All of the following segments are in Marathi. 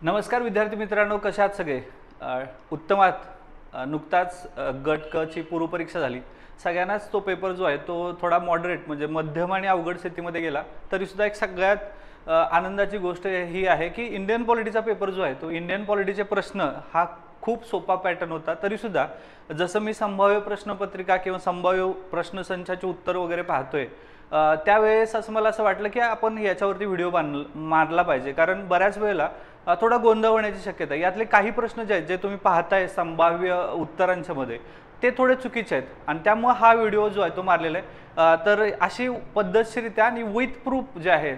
नमस्कार विद्यार्थी मित्रांनो, कशा आहात सगळे? उत्तम आहात? नुकताच गट क ची पूर्वपरीक्षा झाली. सगळ्यांनाच तो पेपर जो आहे तो थोडा मॉडरेट म्हणजे मध्यम आणि अवघड स्थितीमध्ये गेला. तरी सुद्धा एक सगळ्यात आनंदाची गोष्ट ही आहे की इंडियन पॉलिटीचा पेपर जो आहे तो इंडियन पॉलिटीचे प्रश्न हा खूप सोपा पॅटर्न होता. तरी सुद्धा जसं मी संभाव्य प्रश्नपत्रिका किंवा संभाव्य प्रश्नसंचाचे उत्तर वगैरे पाहतोय, त्यावेळेस मला असं वाटलं की आपण याच्यावरती व्हिडिओ मारला पाहिजे. कारण बऱ्याच वेळेला थोडा गोंधळ होण्याची शक्यता आहे. यातले काही प्रश्न जे आहेत जे तुम्ही पाहताय संभाव्य उत्तरांच्या मध्ये ते थोडे चुकीचे आहेत आणि त्यामुळे हा व्हिडिओ जो आहे तो मारलेला आहे. तर अशी पद्धतशीरित्या आणि विथ प्रूफ जे आहे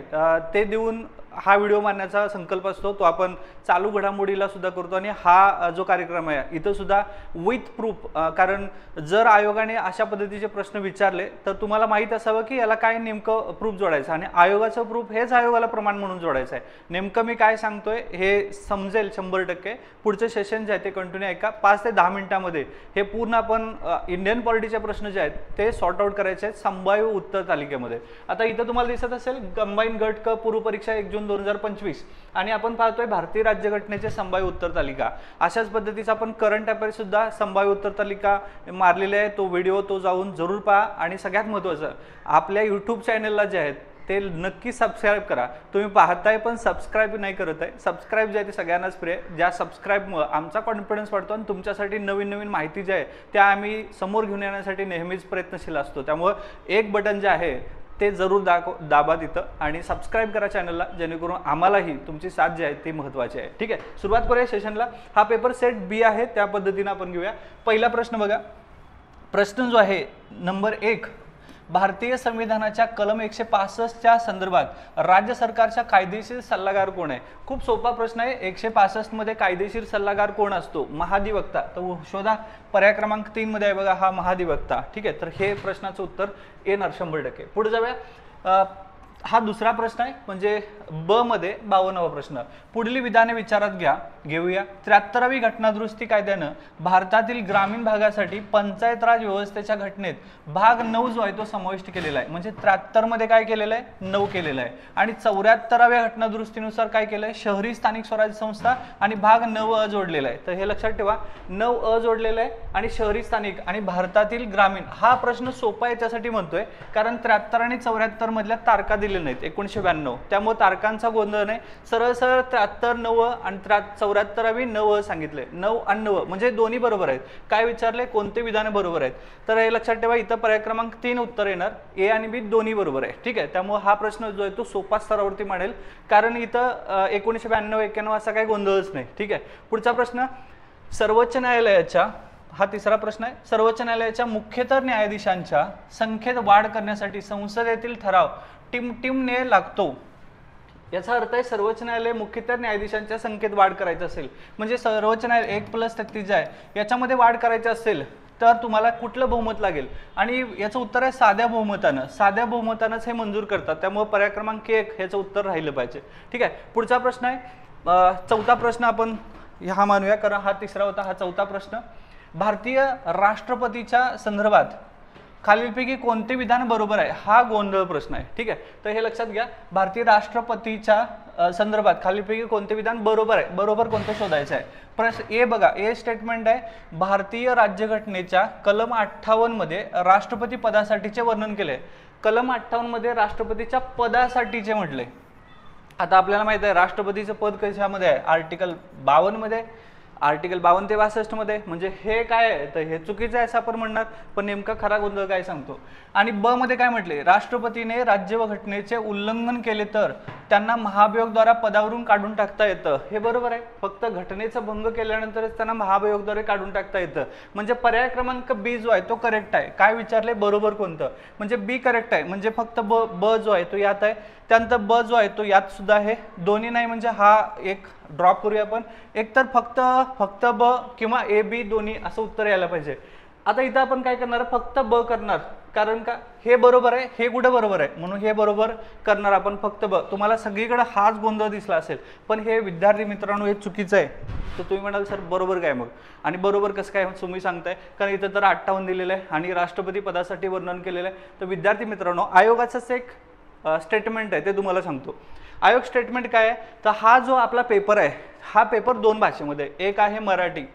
ते देऊन हा व्हिडिओ मारण्याचा संकल्प असतो. तो आपण चालू घडामोडीला सुद्धा करतो आणि हा जो कार्यक्रम आहे इथं सुद्धा विथ प्रूफ. कारण जर आयोगाने अशा पद्धतीचे प्रश्न विचारले तर तुम्हाला माहीत असावं की याला काय नेमकं प्रूफ जोडायचं आणि आयोगाचं प्रूफ हेच आयोगाला प्रमाण म्हणून जोडायचं आहे. नेमकं मी काय सांगतोय हे समजेल 100%. पुढचे सेशन जे आहे ते कंटिन्यू ऐका. 5 ते 10 मिनिटांमध्ये हे पूर्ण आपण इंडियन पॉलिटीचे प्रश्न जे आहेत ते सॉर्ट आउट करायचे आहेत संभाव्य उत्तर तालिकेमध्ये. आता इथं तुम्हाला दिसत असेल कंबाईन गट क पूर्व परीक्षा 1 जून 2025 आणि आपण पाहतोय भारतीय राज्यघटनेचे संभाव्य उत्तर तालिका. अशाच पद्धतीचा आपण करंट अफेअर सुद्धा संभाव्य उत्तर तालिका मारलेले आहे. तो व्हिडिओ तो जाऊन जरूर पहा आणि सगळ्यात महत्त्वाचं आपल्या यूट्यूब चॅनलला जे आहेत ते नक्की सबस्क्राईब करा. तुम्ही पाहताय पण सबस्क्राईब नाही करत आहे. सबस्क्राईब जे आहे ते सगळ्यांनाच प्रिय. ज्या सबस्क्राईबमुळे आमचा कॉन्फिडन्स वाढतो आणि तुमच्यासाठी नवीन नवीन माहिती जी आहे त्या आम्ही समोर घेऊन येण्यासाठी नेहमीच प्रयत्नशील असतो. त्यामुळे एक बटन जे आहे ते जरूर दाबा तिथं आणि सबस्क्राईब करा चॅनलला, जेणेकरून आम्हालाही तुमची साथ जी आहे ती महत्त्वाची आहे. ठीक आहे, सुरुवात करूया सेशनला. हा पेपर सेट बी आहे, त्या पद्धतीने आपण घेऊया. पहिला प्रश्न बघा. प्रश्न जो आहे नंबर 1, भारतीय संविधानाच्या कलम 165च्या संदर्भात राज्य सरकारच्या कायदेशीर सल्लागार कोण आहे? खूप सोपा प्रश्न आहे. 165 मध्ये कायदेशीर सल्लागार कोण असतो? महाधिवक्ता. तर शोधा. पर्याय क्रमांक 3 मध्ये आहे बघा हा महाधिवक्ता. ठीक आहे, तर हे प्रश्नाचं उत्तर येणार 100%. पुढे जाऊया. हा दुसरा प्रश्न आहे म्हणजे ब मध्ये 52वा प्रश्न. पुढील विधाने विचारात घेऊया. 73वी घटनादुरुस्ती कायद्यानं भारतातील ग्रामीण भागासाठी पंचायत राज व्यवस्थेच्या घटनेत भाग 9 जो आहे तो समाविष्ट केलेला आहे. म्हणजे 73 मध्ये काय केलेलं आहे? 9 केलेलं आहे. आणि 74व्या घटनादुरुस्तीनुसार काय केलंय? शहरी स्थानिक स्वराज्य संस्था आणि भाग 9 जोडलेला आहे. तर हे लक्षात ठेवा, 9 जोडलेलं आहे आणि शहरी स्थानिक आणि भारतातील ग्रामीण. हा प्रश्न सोपा याच्यासाठी म्हणतोय कारण 73 आणि 74 मधल्या तारखा दिलेल्या नाहीत 1992. त्यामुळे तारखांचा गोंधळ नाही. सरळ सरळ 73 9 आणि 74वी 9 सांगितले. 9 आणि 9 म्हणजे दोन्ही बरोबर आहेत. काय विचारले? कोणते विधाने बरोबर आहेत? तर हे लक्षात ठेवा, इथं पर्याय क्रमांक 3 उत्तर येणार. ए आणि बी दोन्ही बरोबर आहे. ठीक आहे, त्यामुळे हा प्रश्न जो आहे तो सोपा स्तरावरती मांडेल कारण इथं 1992 91 असा काही गोंधळच नाही. ठीक आहे, पुढचा प्रश्न. सर्वोच्च न्यायालयाच्या हा तिसरा प्रश्न आहे. सर्वोच्च न्यायालयाच्या मुख्यतर न्यायाधीशांच्या संख्येत वाढ करण्यासाठी संसदेतील ठराव टिमटिमने लागतो. याचा अर्थ आहे सर्वोच्च न्यायालय मुख्यतर न्यायाधीशांच्या संख्येत वाढ करायची असेल म्हणजे सर्वोच्च न्यायालय 1+33 आहे याच्यामध्ये वाढ करायची असेल तर तुम्हाला कुठलं बहुमत लागेल? आणि याचं उत्तर आहे साध्या बहुमतानं. साध्या बहुमतानंच हे मंजूर करतात. त्यामुळे पर्याय क्रमांक 1 ह्याचं उत्तर राहिलं पाहिजे. ठीक आहे, पुढचा प्रश्न आहे. चौथा प्रश्न आपण हा मानूया कारण हा तिसरा होता. हा चौथा प्रश्न. भारतीय राष्ट्रपतीच्या संदर्भात खालीलपैकी कोणते विधान बरोबर आहे? हा गोंधळ प्रश्न आहे. ठीक आहे, तर हे लक्षात घ्या. भारतीय राष्ट्रपतीच्या संदर्भात खालीलपैकी कोणते विधान बरोबर आहे? बरोबर कोणतं शोधायचं आहे? प्रश्न ए बघा. ए स्टेटमेंट आहे, भारतीय राज्यघटनेच्या कलम 58 मध्ये राष्ट्रपती पदासाठीचे वर्णन केले. कलम 58 मध्ये राष्ट्रपतीच्या पदासाठीचे म्हटले. आता आपल्याला माहित आहे राष्ट्रपतीचं पद कशामध्ये आहे? आर्टिकल 52 मध्ये, आर्टिकल 52 ते 62 मध्ये. म्हणजे हे काय आहे? तर हे चुकीचं आहे असं आपण म्हणणार. पण नेमका खरा गोंधळ काय सांगतो? आणि ब मध्ये काय म्हटले? राष्ट्रपतीने राज्य व घटनेचे उल्लंघन केले तर त्यांना महाभियोगद्वारा पदावरून काढून टाकता येतं. हे बरोबर आहे. फक्त घटनेचा भंग केल्यानंतरच त्यांना महाभियोगद्वारे काढून टाकता येतं. म्हणजे पर्याय क्रमांक बी जो आहे तो करेक्ट आहे. काय विचारले? बरोबर कोणतं? म्हणजे बी करेक्ट आहे. म्हणजे फक्त ब जो आहे तो यात आहे. त्यानंतर ब जो आहे तो यात सुद्धा आहे. दोन्ही नाही म्हणजे हा एक ड्रॉप करूया आपण. एक तर फक्त ब किंवा ए बी दोन्ही असं उत्तर यायला पाहिजे. आता इथं आपण काय करणार? फक्त ब करणार. कारण का? हे बरोबर आहे, हे कुठं बरोबर आहे म्हणून हे बरोबर करणार आपण फक्त ब. तुम्हाला सगळीकडे हाच गोंधळ दिसला असेल पण हे विद्यार्थी मित्रांनो हे चुकीचं आहे. तर तुम्ही म्हणाल सर बरोबर काय मग? आणि बरोबर कसं काय तुम्ही सांगताय? कारण इथं तर 58 दिलेलं आहे आणि राष्ट्रपती पदासाठी वर्णन केलेलं आहे. तर विद्यार्थी मित्रांनो आयोगाचंच एक स्टेटमेंट आहे ते तुम्हाला सांगतो. आयोग स्टेटमेंट काय आहे? तर हा जो आपला पेपर आहे हा पेपर 2 भाषेमध्ये, एक आहे मराठी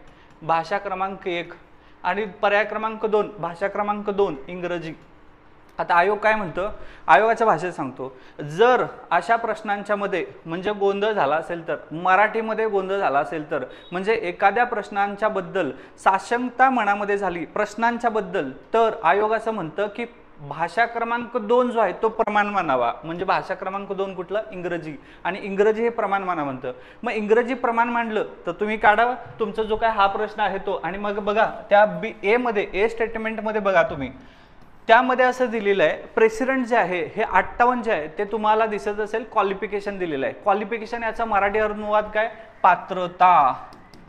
भाषा क्रमांक 1 आणि पर्याय क्रमांक 2 भाषा क्रमांक 2 इंग्रजी. आता आयोग काय म्हणतं, आयोगाच्या भाषेत सांगतो, जर अशा प्रश्नांच्या मध्ये म्हणजे गोंधळ झाला असेल तर, मराठीमध्ये गोंधळ झाला असेल तर, म्हणजे एखाद्या प्रश्नांच्या बद्दल साशंकता मनामध्ये झाली प्रश्नांच्या बद्दल, तर आयोग असं म्हणतं की भाषा क्रमांक 2 जो आहे तो प्रमाण मानावा. म्हणजे भाषा क्रमांक 2 कुठलं, इंग्रजी, आणि इंग्रजी हे प्रमाण माना म्हणतं. मग इंग्रजी प्रमाण मानलं तर तुम्ही काढा तुमचा जो काय हा प्रश्न आहे तो, आणि मग बघा त्या ए मध्ये, ए स्टेटमेंटमध्ये बघा तुम्ही, त्यामध्ये असं दिलेलं आहे प्रेसिडेंट जे आहे हे 58 जे आहे ते तुम्हाला दिसत असेल क्वालिफिकेशन दिलेलं आहे. क्वालिफिकेशन याचा मराठी अनुवाद काय, पात्रता.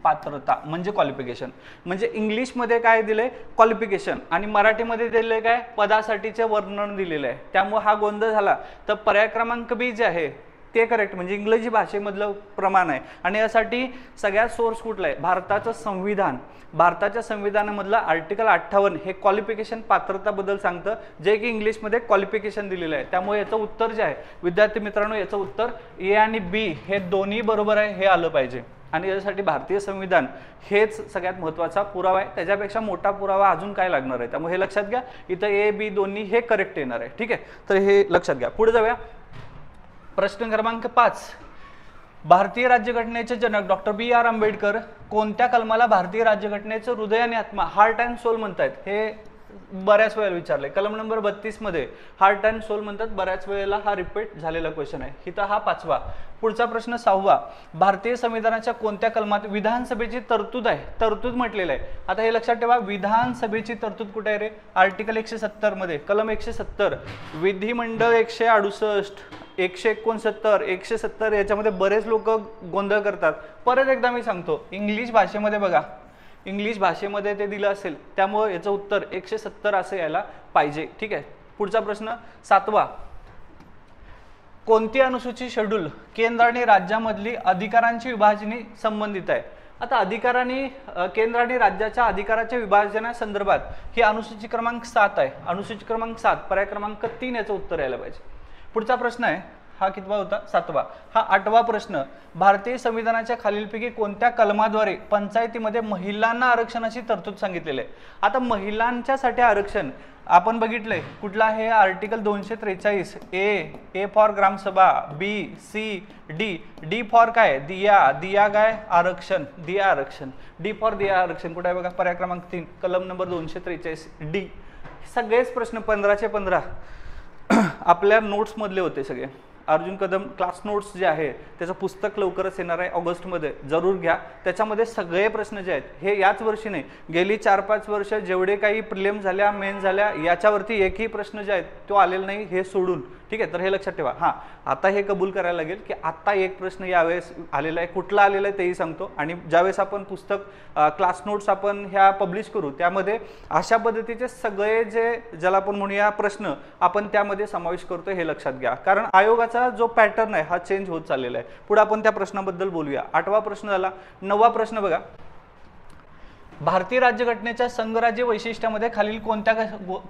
पात्रता म्हणजे क्वालिफिकेशन. म्हणजे इंग्लिशमध्ये काय दिलंय, क्वालिफिकेशन, आणि मराठीमध्ये दिलेलं काय, पदासाठीचे वर्णन दिलेलं आहे. त्यामुळे हा गोंधळ झाला तर पर्याय क्रमांक बी जे आहे ते करेक्ट, म्हणजे इंग्रजी भाषेमधलं प्रमाण आहे. आणि यासाठी सगळ्यात सोर्स कुठला आहे, भारताचं संविधान. भारताच्या संविधानामधलं आर्टिकल 58 हे क्वालिफिकेशन पात्रताबद्दल सांगतं, जे की इंग्लिशमध्ये क्वालिफिकेशन दिलेलं आहे. त्यामुळे याचं उत्तर जे आहे विद्यार्थी मित्रांनो, याचं उत्तर ए आणि बी हे दोन्ही बरोबर आहे हे आलं पाहिजे. आणि यासाठी भारतीय संविधान हेच सगळ्यात महत्त्वाचा पुरावा आहे. त्याच्यापेक्षा मोठा पुरावा अजून काय लागणार आहे. त्यामुळे हे लक्षात घ्या, इथं ए बी दोन्ही हे करेक्ट येणार आहे. ठीक आहे, तर हे लक्षात घ्या. पुढे जाऊया. प्रश्न क्रमांक 5, भारतीय राज्यघटनेचे जनक डॉक्टर B.R. आंबेडकर कोणत्या कलमाला भारतीय राज्यघटनेचं हृदय आणि आत्मा, हार्ट अँड सोल म्हणतात. हे बऱ्याच वेळेला विचारलंय. कलम नंबर 32 मध्ये हार्ट अँड सोल म्हणतात. बऱ्याच वेळेला हा रिपीट झालेला क्वेश्चन आहे. इथं हा 5वा. पुढचा प्रश्न 6वा, भारतीय संविधानाच्या कोणत्या कलमात विधानसभेची तरतूद आहे, तरतूद म्हटलेलं आहे. आता हे लक्षात ठेवा, विधानसभेची तरतूद कुठे आहे रे, आर्टिकल 170 मध्ये, कलम 170. विधिमंडळ 168, 169, 170 याच्यामध्ये बरेच लोक गोंधळ करतात. परत एकदा मी सांगतो, इंग्लिश भाषेमध्ये बघा, इंग्लिश भाषेमध्ये ते दिलं असेल, त्यामुळे याचं उत्तर 170 असं यायला पाहिजे. ठीक आहे. पुढचा प्रश्न 7वा, कोणती अनुसूची शेड्यूल केंद्र आणि राज्यामधली अधिकारांची विभाजनी संबंधित आहे. आता अधिकारांनी केंद्र आणि राज्याच्या अधिकाराच्या विभाजनासंदर्भात ही अनुसूची क्रमांक 7 आहे. अनुसूची क्रमांक 7 पर्याय क्रमांक 3 याचं उत्तर यायला पाहिजे. पुढचा प्रश्न आहे, हा कितवा होता, 7वा. हा 8वा प्रश्न, भारतीय संविधानाच्या खालीलपैकी कोणत्या कलमाद्वारे पंचायतीमध्ये महिलांना आरक्षणाची तरतूद सांगितलेली आहे. आता महिलांच्यासाठी आरक्षण आपण बघितलंय कुठला आहे, article 243. A for gram sabha, B C D, D for काय, दिया, दिया काय, आरक्षण, दिया आरक्षण, डी फॉर दिया आरक्षण कुठे आहे बघा, पर्याय क्रमांक 3 कलम नंबर 243 डी. सगळेच प्रश्न 15चे 15 आपल्या नोट्स मधले होते सगळे. अर्जुन कदम क्लास नोट्स जे आहे त्याचं पुस्तक लवकरच येणार आहे ऑगस्टमध्ये, जरूर घ्या. त्याच्यामध्ये सगळे प्रश्न जे आहेत हे याच वर्षी नाही, गेली 4-5 वर्ष जेवढे काही प्रिलिम झाल्या, मेन झाल्या, याच्यावरती एकही प्रश्न जे आहेत तो आलेला नाही, हे सोडून. ठीक आहे, तर हे लक्षात ठेवा. हां, आता हे कबूल करायला लागेल की आता एक प्रश्न यावेळेस आलेला आहे, कुठला आलेला आहे तेही सांगतो. आणि ज्यावेळेस आपण पुस्तक क्लास नोट्स आपण ह्या पब्लिश करू त्यामध्ये अशा पद्धतीचे सगळे जे ज्याला आपण म्हणूया प्रश्न आपण त्यामध्ये समावेश करतो, हे लक्षात घ्या. कारण आयोगाचा जो पॅटर्न आहे हा चेंज होत चाललेला आहे. पुढे आपण त्या प्रश्नाबद्दल बोलूया. 8वा प्रश्न झाला. 9वा प्रश्न बघा, भारतीय राज्यघटनेच्या संघराज्य वैशिष्ट्यामध्ये खालील कोणत्या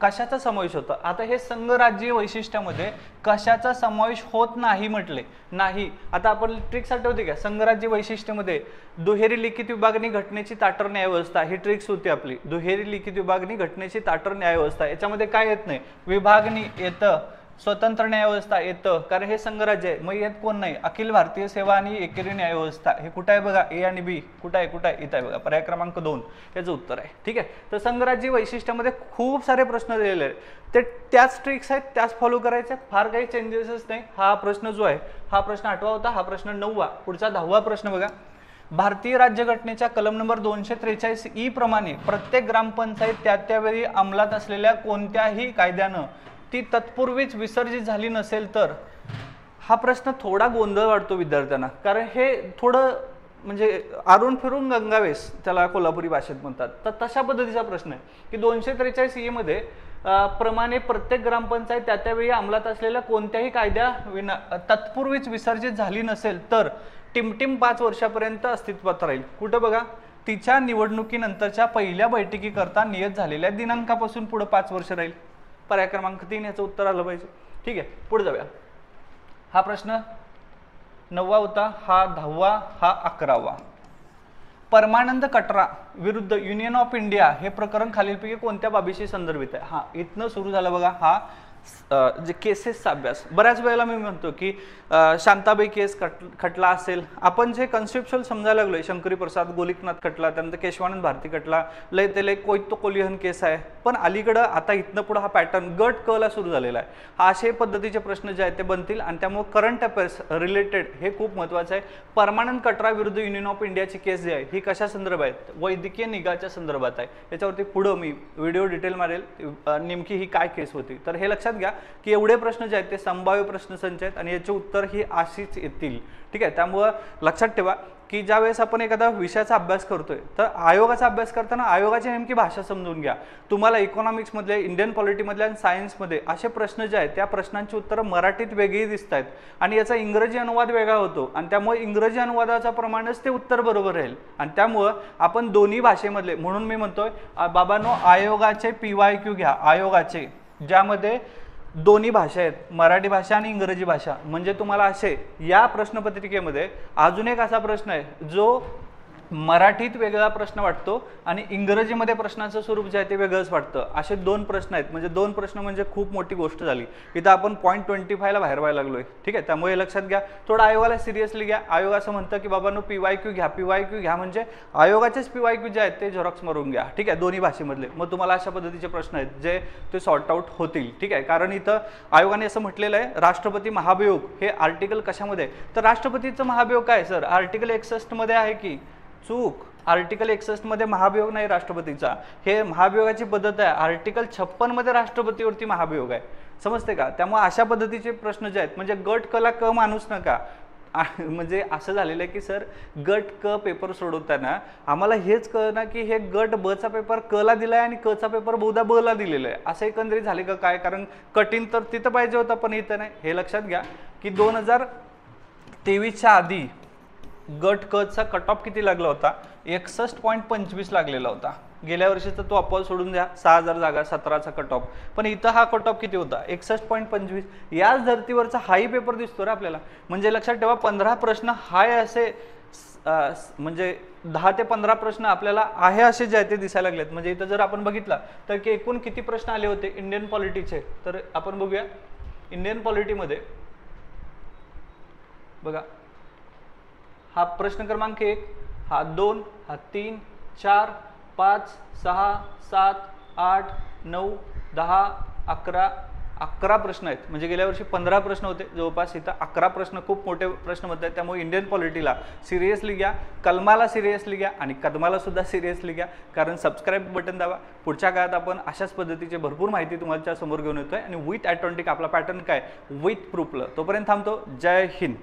कशाचा समावेश होता. आता हे संघराज्य वैशिष्ट्यामध्ये कशाचा समावेश होत नाही म्हटले नाही. आता आपण ट्रिक्स आठवते का, संघराज्य वैशिष्ट्यामध्ये दुहेरी लिखित विभागणी घटनेची ताटर न्यायव्यवस्था ही ट्रिक्स होती आपली. दुहेरी लिखित विभागणी घटनेची ताटर न्यायव्यवस्था, याच्यामध्ये काय येत नाही, विभागणी येतं, स्वतंत्र न्यायव्यवस्था येतं, कारण हे संघराज्य आहे. मग येत कोण नाही, अखिल भारतीय सेवा आणि एकेरी न्यायव्यवस्था. हे कुठं आहे बघा, ए आणि बी कुठं आहे, कुठं आहे, इथं आहे बघा, पर्याय क्रमांक 2 याचं उत्तर आहे. ठीक आहे, तर संघराज्य वैशिष्ट्यामध्ये खूप सारे प्रश्न दिलेले आहेत, ते त्याच ट्रिक्स आहेत, त्याच फॉलो करायचे, फार काही चेंजेसच नाही. हा प्रश्न जो आहे हा प्रश्न 8वा होता, हा प्रश्न 9वा. पुढचा 10वा प्रश्न बघा, भारतीय राज्यघटनेच्या कलम नंबर 243 ई प्रमाणे प्रत्येक ग्रामपंचायत त्यावेळी अंमलात असलेल्या कोणत्याही कायद्यानं ती तत्पूर्वीच विसर्जित झाली नसेल तर. हा प्रश्न थोडा गोंधळ वाटतो विद्यार्थ्यांना, कारण हे थोडं म्हणजे आरून फिरून गंगावेस त्याला कोल्हापुरी भाषेत म्हणतात. तर तशा पद्धतीचा प्रश्न आहे की 243 ई मध्ये प्रमाणे प्रत्येक ग्रामपंचायत त्यावेळी अंमलात असलेल्या कोणत्याही कायद्या विना तत्पूर्वीच विसर्जित झाली नसेल तर टिमटिम 5 वर्षापर्यंत अस्तित्वात राहील. कुठं बघा, तिच्या निवडणुकीनंतरच्या पहिल्या बैठकीकरता नियत झालेल्या दिनांकापासून पुढे 5 वर्ष राहील. पर्याय क्रमांक 3 याचं उत्तर आलं पाहिजे. ठीक आहे, पुढे जाऊया. हा प्रश्न 9वा होता, हा 10वा, हा 11वा. परमानंद कटरा विरुद्ध युनियन ऑफ इंडिया हे प्रकरण खालीलपैकी कोणत्या बाबीशी संदर्भित आहे? हा इथनं सुरू झाला बघा, हा जे केसेसचा अभ्यास. बऱ्याच वेळेला मी म्हणतो की शांताबाई केस खटला असेल, आपण जे कन्सेप्च्युअल समजायला लागलोय, शंकरी प्रसाद, गोलिकनाथ खटला, त्यानंतर केशवानंद भारती खटला, लय तेले कोयतो कोलिहन केस आहे. पण अलीकडं आता इथनं पुढे हा पॅटर्न गट क ला सुरू झालेला आहे. हा असे पद्धतीचे प्रश्न जे आहेत ते बनतील आणि त्यामुळे करंट अफेअर्स रिलेटेड हे खूप महत्त्वाचं आहे. परमानंद कटरा विरुद्ध युनियन ऑफ इंडियाची केस जी आहे ही कशा संदर्भात आहे? वैद्यकीय निगाच्या संदर्भात आहे. याच्यावरती पुढं मी व्हिडिओ डिटेल मारेल नेमकी ही काय केस होती. तर हे लक्षात घ्या की एवढे प्रश्न जे आहेत ते संभाव्य प्रश्नसंच आहेत आणि याचे उत्तर ही अशीच येतील. ठीक आहे, त्यामुळं लक्षात ठेवा की ज्या वेळेस आपण एखादा विषयाचा अभ्यास करतोय तर आयोगाचा अभ्यास करताना आयोगाची नेमकी भाषा समजून घ्या. तुम्हाला इकॉनॉमिक्स मधले, इंडियन पॉलिटी मधले आणि सायन्स मध्ये असे प्रश्न जे आहेत त्या प्रश्नांची उत्तरं मराठीत वेगळी दिसत आहेत आणि याचा इंग्रजी अनुवाद वेगळा होतो आणि त्यामुळे इंग्रजी अनुवादाचा प्रमाणच ते उत्तर बरोबर राहील. आणि त्यामुळं आपण दोन्ही भाषेमधले, म्हणून मी म्हणतोय बाबांनो आयोगाचे PYQ घ्या, आयोगाचे ज्यामध्ये दोन्ही भाषा आहेत, मराठी भाषा आणि इंग्रजी भाषा. म्हणजे तुम्हाला असे या प्रश्नपत्रिकेमध्ये अजून एक असा प्रश्न आहे जो मराठीत वेगळा प्रश्न वाटतो आणि इंग्रजीमध्ये प्रश्नाचं स्वरूप जे आहे ते वेगळंच वाटतं. असे दोन प्रश्न आहेत, म्हणजे दोन प्रश्न म्हणजे खूप मोठी गोष्ट झाली. इथं आपण .25 ला बाहेर व्हायला लागलोय. ठीक आहे, त्यामुळे लक्षात घ्या, थोडं आयोगाला सिरियसली घ्या. आयोग असं म्हणतं की बाबांनो PYQ घ्या, PYQ घ्या म्हणजे आयोगाचेच PYQ जे आहेत ते झेरॉक्स मारून घ्या. ठीक आहे, दोन्ही भाषेमधले. मग तुम्हाला अशा पद्धतीचे प्रश्न आहेत जे ते सॉर्ट आउट होतील. ठीक आहे, कारण इथं आयोगाने असं म्हटलेलं आहे राष्ट्रपती महाभियोग हे आर्टिकल कशामध्ये? तर राष्ट्रपतीचं महाभियोग काय सर? आर्टिकल 61 मध्ये आहे की चूक. आर्टिकल 61 मध्ये महाभियोग नाही राष्ट्रपतीचा, हे महाभियोगाची पद्धत आहे. आर्टिकल 56 मध्ये राष्ट्रपतीवरती महाभियोग आहे. समजते का? त्यामुळे अशा पद्धतीचे प्रश्न जे आहेत म्हणजे गट कला क माणूस नका. म्हणजे असं झालेलं आहे की सर गट क पेपर सोडवताना आम्हाला हेच कळना की हे गट ब चा पेपर क ला दिलाय आणि क चा पेपर बहुधा ब ला दिलेला आहे. असं एकंदरीत झाले का काय? कारण कठीण तर तिथं पाहिजे होतं पण इथं नाही. हे लक्षात घ्या की 2023च्या आधी गट क चा कट ऑफ किती लागला होता? 61.25 लागलेला होता. गेल्या वर्षीचा तो अपॉल सोडून द्या, 6000 जागा, 17चा कट ऑफ. पण इथं हा कट ऑफ किती होता? 61.25. याच धर्तीवरचा हाई पेपर दिसतो रे आपल्याला. म्हणजे लक्षात ठेवा 15 प्रश्न हाय असे, म्हणजे 10 ते 15 प्रश्न आपल्याला आहे असे जे आहे ते दिसायला लागलेत. म्हणजे इथं जर आपण बघितलं तर की एकूण किती प्रश्न आले होते इंडियन पॉलिटीचे, तर आपण बघूया इंडियन पॉलिटीमध्ये बघा, हा प्रश्न क्रमांक 1, हा 2, हा 3, 4, 5, 6, 7, 8, 9, 10, 11 प्रश्न आहेत. म्हणजे गेल्या वर्षी 15 प्रश्न होते जवळपास, इथं 11 प्रश्न. खूप मोठे प्रश्न म्हणतात. त्यामुळे इंडियन पॉलिटीला सिरियसली घ्या, कलमाला सिरियसली घ्या आणि कदमाला सुद्धा सिरियसली घ्या. कारण सबस्क्राईब बटन दाबा. पुढच्या काळात आपण अशाच पद्धतीचे भरपूर माहिती तुमच्या समोर घेऊन येतोय आणि विथ ॲटॉन्टिक आपला पॅटर्न काय? विथ प्रूफला. तोपर्यंत थांबतो. जय हिंद.